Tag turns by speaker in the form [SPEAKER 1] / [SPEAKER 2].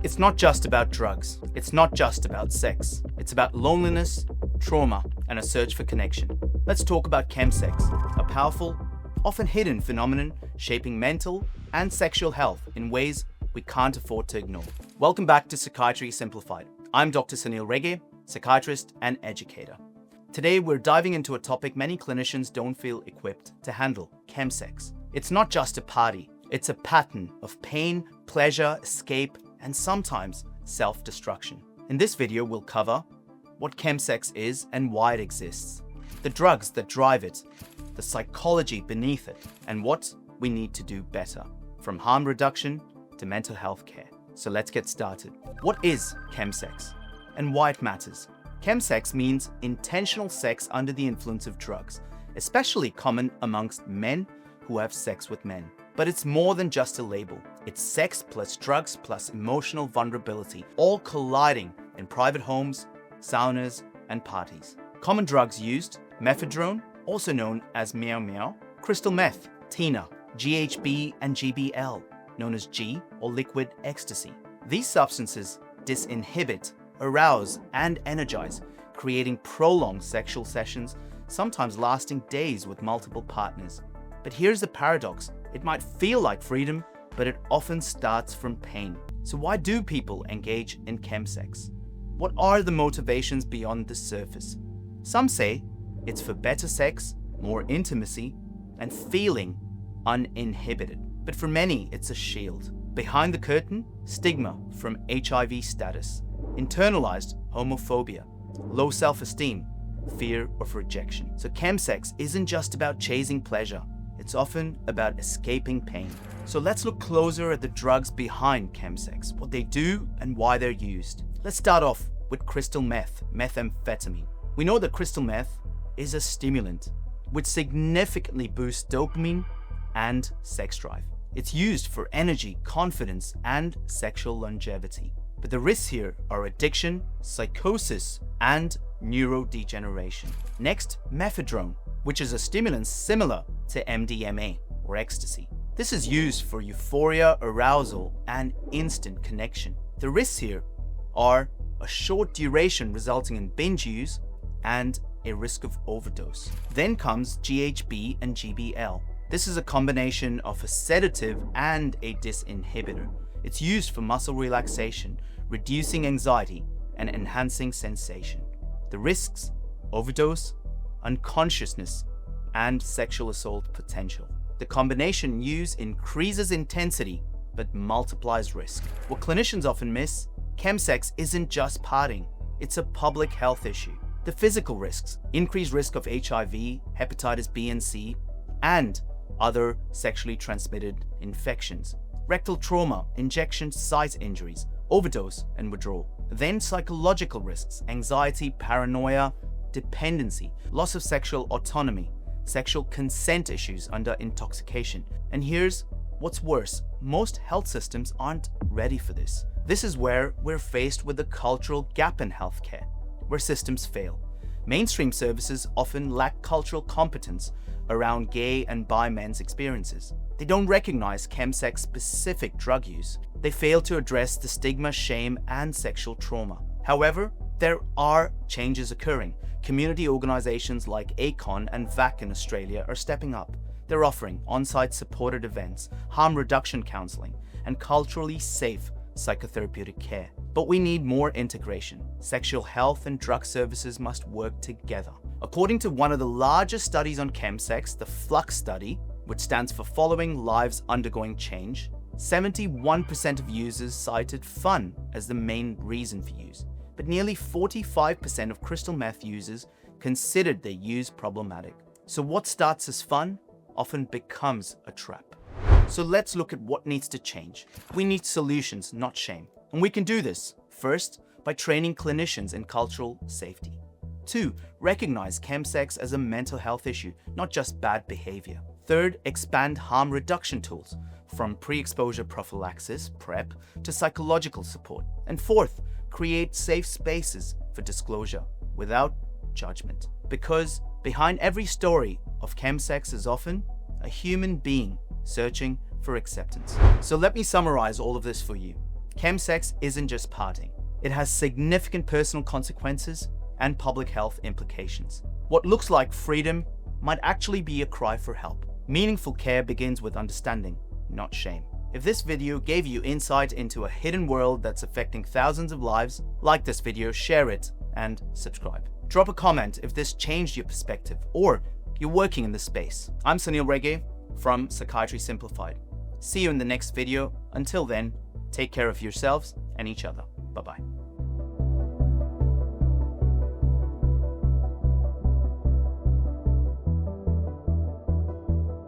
[SPEAKER 1] It's not just about drugs. It's not just about sex. It's about loneliness, trauma, and a search for connection. Let's talk about chemsex, a powerful, often hidden phenomenon shaping mental and sexual health in ways we can't afford to ignore. Welcome back to Psychiatry Simplified. I'm Dr. Sanil Rege, psychiatrist and educator. Today, we're diving into a topic many clinicians don't feel equipped to handle: chemsex. It's not just a party. It's a pattern of pain, pleasure, escape, and sometimes self-destruction. In this video, we'll cover what chemsex is and why it exists, the drugs that drive it, the psychology beneath it, and what we need to do better, from harm reduction to mental health care. So let's get started. What is chemsex and why it matters? Chemsex means intentional sex under the influence of drugs, especially common amongst men who have sex with men. But it's more than just a label. It's sex plus drugs plus emotional vulnerability, all colliding in private homes, saunas, and parties. Common drugs used: mephedrone, also known as meow meow, crystal meth, tina, GHB, and GBL, known as G or liquid ecstasy. These substances disinhibit, arouse, and energize, creating prolonged sexual sessions, sometimes lasting days with multiple partners. But here's the paradox. It might feel like freedom, but it often starts from pain. So why do people engage in chemsex? What are the motivations beyond the surface? Some say it's for better sex, more intimacy, and feeling uninhibited. But for many, it's a shield. Behind the curtain, stigma from HIV status, internalized homophobia, low self-esteem, fear of rejection. So chemsex isn't just about chasing pleasure. It's often about escaping pain. So let's look closer at the drugs behind chemsex, what they do and why they're used. Let's start off with crystal meth, methamphetamine. We know that crystal meth is a stimulant which significantly boosts dopamine and sex drive. It's used for energy, confidence, and sexual longevity. But the risks here are addiction, psychosis, and neurodegeneration. Next, mephedrone, which is a stimulant similar to MDMA or ecstasy. This is used for euphoria, arousal, and instant connection. The risks here are a short duration resulting in binge use and a risk of overdose. Then comes GHB and GBL. This is a combination of a sedative and a disinhibitor. It's used for muscle relaxation, reducing anxiety, and enhancing sensation. The risks: overdose, unconsciousness, and sexual assault potential. The combination use increases intensity but multiplies risk. What clinicians often miss: chemsex isn't just partying, it's a public health issue. The physical risks: increased risk of HIV, hepatitis B and C, and other sexually transmitted infections, rectal trauma, injection site injuries, overdose, and withdrawal. Then psychological risks: anxiety, paranoia, dependency, loss of sexual autonomy, sexual consent issues under intoxication. And here's what's worse: most health systems aren't ready for this. This is where we're faced with a cultural gap in healthcare, where systems fail. Mainstream services often lack cultural competence around gay and bi men's experiences. They don't recognize chemsex-specific drug use. They fail to address the stigma, shame, and sexual trauma. However, there are changes occurring. Community organizations like ACON and VAC in Australia are stepping up. They're offering on-site supported events, harm reduction counseling, and culturally safe psychotherapeutic care. But we need more integration. Sexual health and drug services must work together. According to one of the largest studies on chemsex, the FLUX study, which stands for Following Lives Undergoing Change, 71% of users cited fun as the main reason for use. But nearly 45% of crystal meth users considered their use problematic. So what starts as fun often becomes a trap. So let's look at what needs to change. We need solutions, not shame. And we can do this, first, by training clinicians in cultural safety. 2, recognize chemsex as a mental health issue, not just bad behavior. Third, expand harm reduction tools, from pre-exposure prophylaxis, PrEP, to psychological support. And fourth, create safe spaces for disclosure without judgment. Because behind every story of chemsex is often a human being searching for acceptance. So let me summarize all of this for you. Chemsex isn't just partying. It has significant personal consequences and public health implications. What looks like freedom might actually be a cry for help. Meaningful care begins with understanding, not shame. If this video gave you insight into a hidden world that's affecting thousands of lives, like this video, share it, and subscribe. Drop a comment if this changed your perspective or you're working in this space. I'm Sanil Rege from Psychiatry Simplified. See you in the next video. Until then, take care of yourselves and each other. Bye-bye.